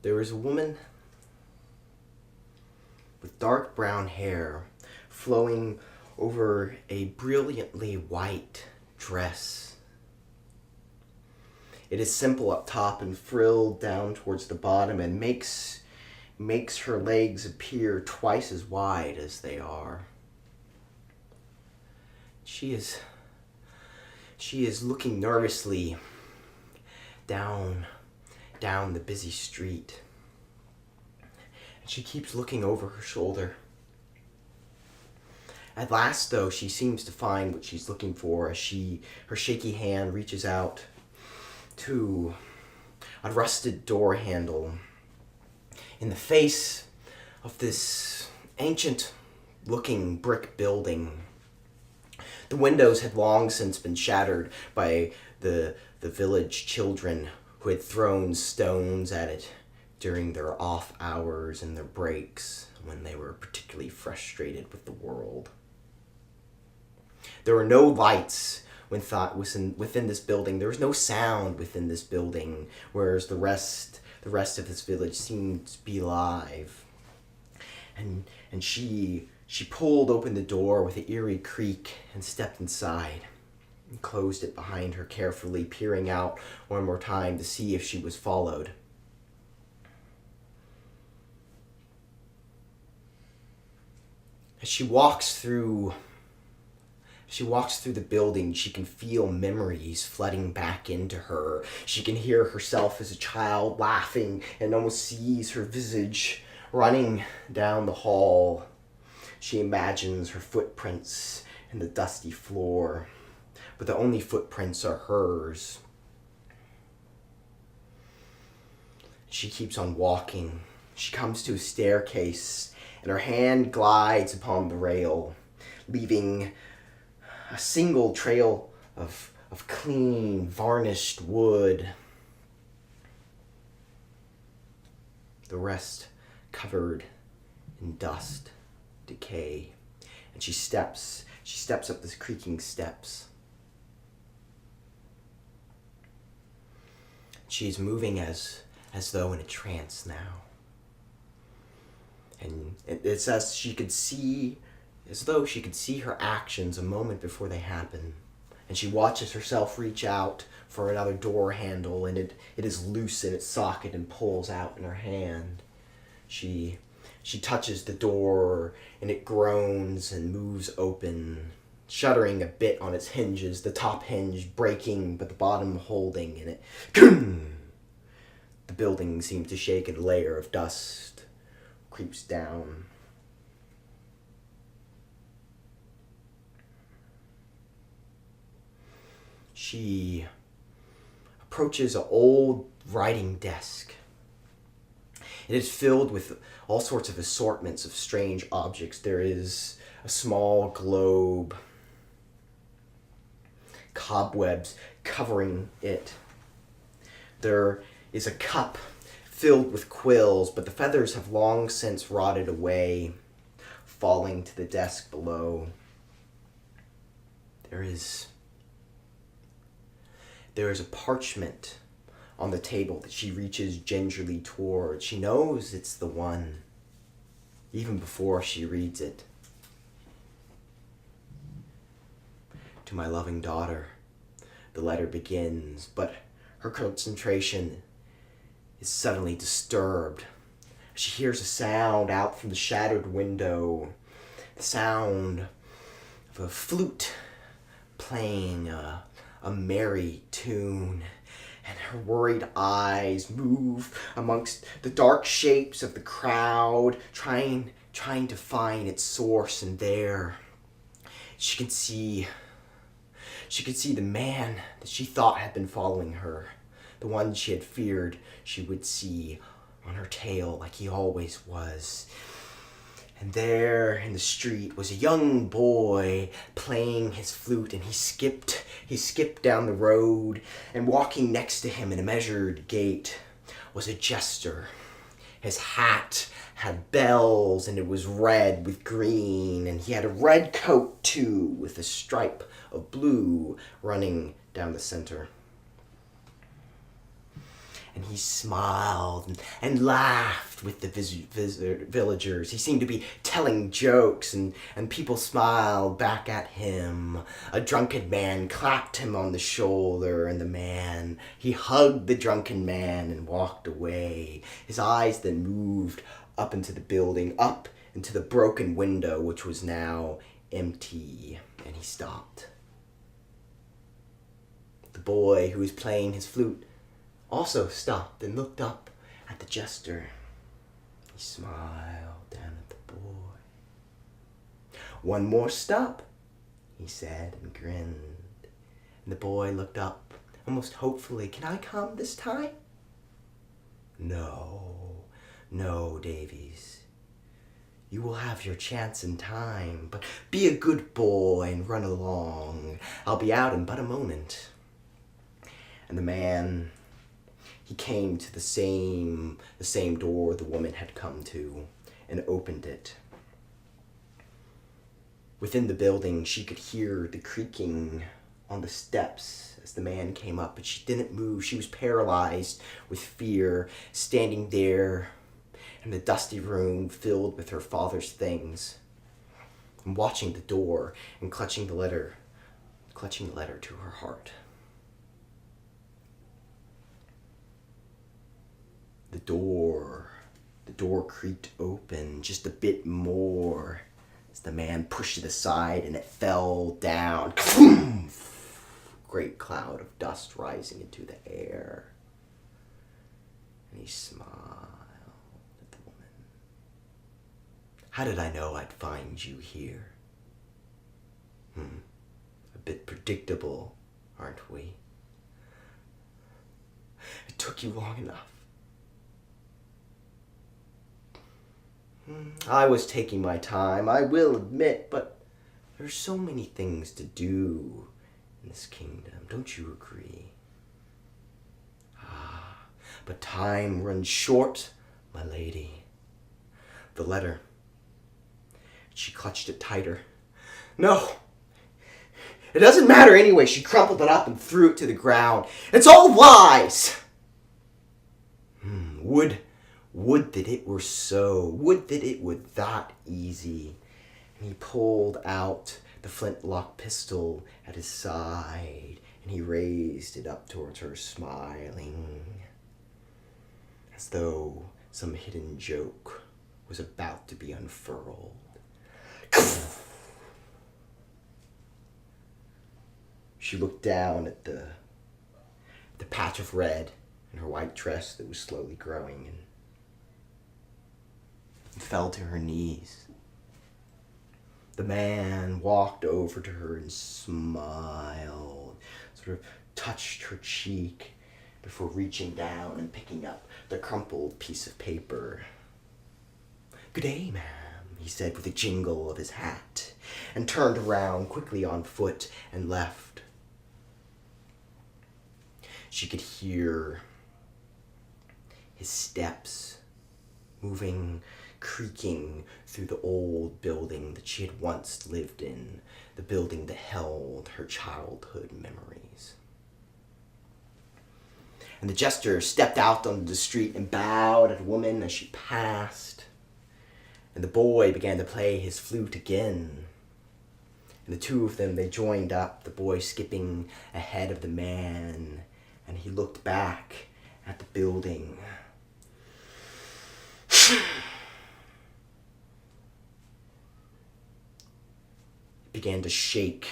There was a woman with dark brown hair flowing over a brilliantly white dress. It is simple up top and frilled down towards the bottom and makes her legs appear twice as wide as they are. She is looking nervously down the busy street. And she keeps looking over her shoulder. At last, though, she seems to find what she's looking for as her shaky hand reaches out to a rusted door handle in the face of this ancient-looking brick building. The windows had long since been shattered by the village children who had thrown stones at it during their off hours and their breaks when they were particularly frustrated with the world. There were no lights within this building. There was no sound within this building, whereas the rest of this village seemed to be alive. And she pulled open the door with an eerie creak and stepped inside and closed it behind her carefully, peering out one more time to see if she was followed. As she walks through the building, she can feel memories flooding back into her. She can hear herself as a child laughing and almost sees her visage running down the hall. She imagines her footprints in the dusty floor, but the only footprints are hers. She keeps on walking. She comes to a staircase, and her hand glides upon the rail, leaving a single trail of clean, varnished wood. The rest covered in dust, decay. And she steps up the creaking steps. She is moving as though in a trance now. And it's as though she could see her actions a moment before they happen. And she watches herself reach out for another door handle, and it is loose in its socket and pulls out in her hand. She touches the door, and it groans and moves open, shuddering a bit on its hinges, the top hinge breaking but the bottom holding, and it the building seems to shake, and a layer of dust creeps down. She approaches an old writing desk. It is filled with all sorts of assortments of strange objects. There is a small globe, cobwebs covering it. There is a cup filled with quills, but the feathers have long since rotted away, falling to the desk below. There is a parchment on the table that she reaches gingerly toward. She knows it's the one, even before she reads it. To my loving daughter, the letter begins, but her concentration is suddenly disturbed. She hears a sound out from the shattered window, the sound of a flute playing a merry tune, and her worried eyes move amongst the dark shapes of the crowd, trying to find its source, and there she can see the man that she thought had been following her, the one she had feared she would see on her tail like he always was. And there in the street was a young boy playing his flute, and he skipped down the road, and walking next to him in a measured gait was a jester. His hat had bells, and it was red with green, and he had a red coat too, with a stripe of blue running down the center. and he smiled and laughed with the villagers. He seemed to be telling jokes, and people smiled back at him. A drunken man clapped him on the shoulder, and he hugged the drunken man and walked away. His eyes then moved up into the building, up into the broken window, which was now empty, and he stopped. The boy who was playing his flute also stopped and looked up at the jester. He smiled down at the boy. "One more stop," he said, and grinned. And the boy looked up, almost hopefully. "Can I come this time?" No, Davies. You will have your chance in time, but be a good boy and run along. I'll be out in but a moment." And the man, he came to the same door the woman had come to and opened it. Within the building, she could hear the creaking on the steps as the man came up, but she didn't move. She was paralyzed with fear, standing there in the dusty room filled with her father's things, and watching the door and clutching the letter to her heart. The door creaked open just a bit more as the man pushed it aside, and it fell down. Great cloud of dust rising into the air. And he smiled at the woman. "How did I know I'd find you here? A bit predictable, aren't we? It took you long enough. I was taking my time, I will admit, but there's so many things to do in this kingdom, don't you agree? But time runs short, my lady." The letter. She clutched it tighter. "No, it doesn't matter anyway." She crumpled it up and threw it to the ground. "It's all lies." Would that it were so. Would that it were that easy. And he pulled out the flintlock pistol at his side, and he raised it up towards her, smiling, as though some hidden joke was about to be unfurled. She looked down at the patch of red in her white dress that was slowly growing, and fell to her knees. The man walked over to her and smiled, sort of touched her cheek before reaching down and picking up the crumpled piece of paper. "Good day, ma'am," he said with a jingle of his hat, and turned around quickly on foot and left. She could hear his steps moving, creaking through the old building that she had once lived in, the building that held her childhood memories. And the jester stepped out onto the street and bowed at a woman as she passed. And the boy began to play his flute again. And the two of them, they joined up, the boy skipping ahead of the man, and he looked back at the building. Began to shake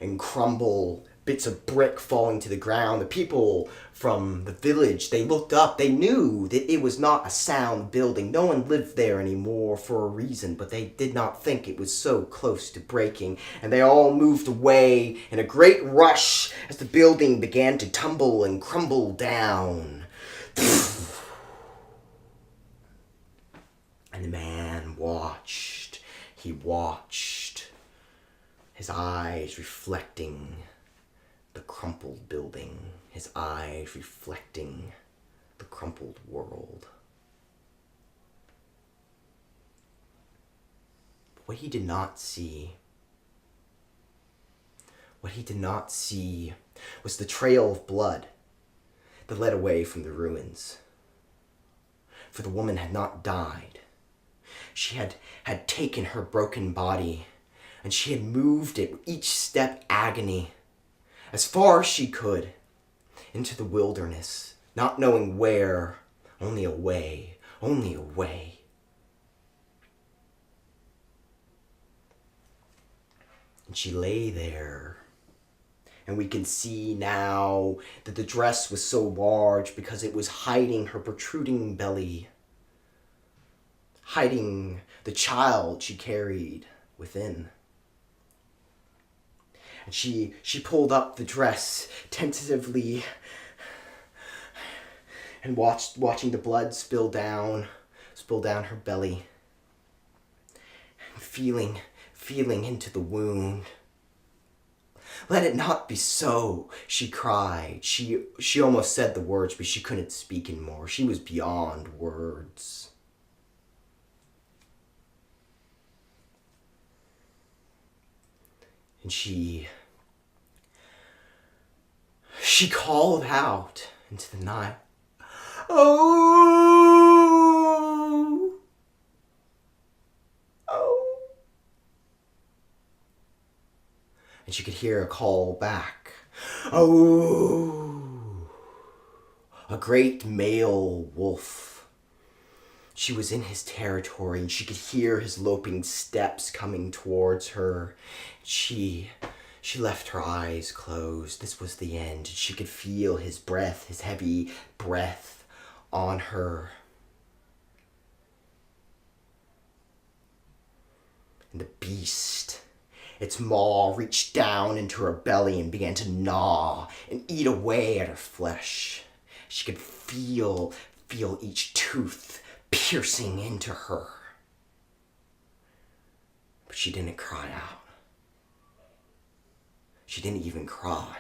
and crumble, bits of brick falling to the ground. The people from the village, they looked up. They knew that it was not a sound building. No one lived there anymore for a reason, but they did not think it was so close to breaking. And they all moved away in a great rush as the building began to tumble and crumble down. And the man watched. He watched, his eyes reflecting the crumpled building, his eyes reflecting the crumpled world. But what he did not see was the trail of blood that led away from the ruins. For the woman had not died. She had taken her broken body, and she had moved it with each step agony, as far as she could, into the wilderness, not knowing where, only a way, only a way. And she lay there, and we can see now that the dress was so large because it was hiding her protruding belly, hiding the child she carried within. And she pulled up the dress tentatively and watching the blood spill down her belly, feeling into the wound. "Let it not be so," she cried. She almost said the words, but she couldn't speak anymore. She was beyond words. And she called out into the night, "Oh! Oh!" And she could hear a call back, "Oh!" A great male wolf. She was in his territory, and she could hear his loping steps coming towards her. She left her eyes closed. This was the end. She could feel his breath, his heavy breath on her. And the beast, its maw reached down into her belly and began to gnaw and eat away at her flesh. She could feel each tooth piercing into her. But she didn't cry out. She didn't even cry.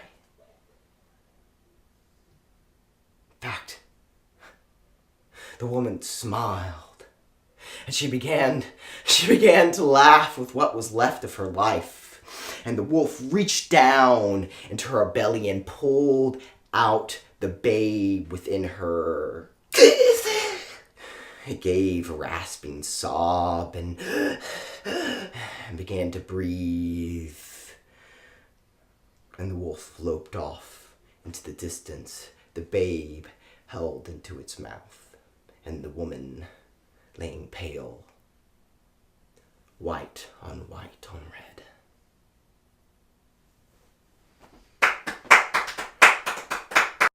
In fact, the woman smiled, and she began to laugh with what was left of her life. And the wolf reached down into her belly and pulled out the babe within her. It gave a rasping sob and began to breathe. And the wolf loped off into the distance, the babe held into its mouth, and the woman laying pale, white on red.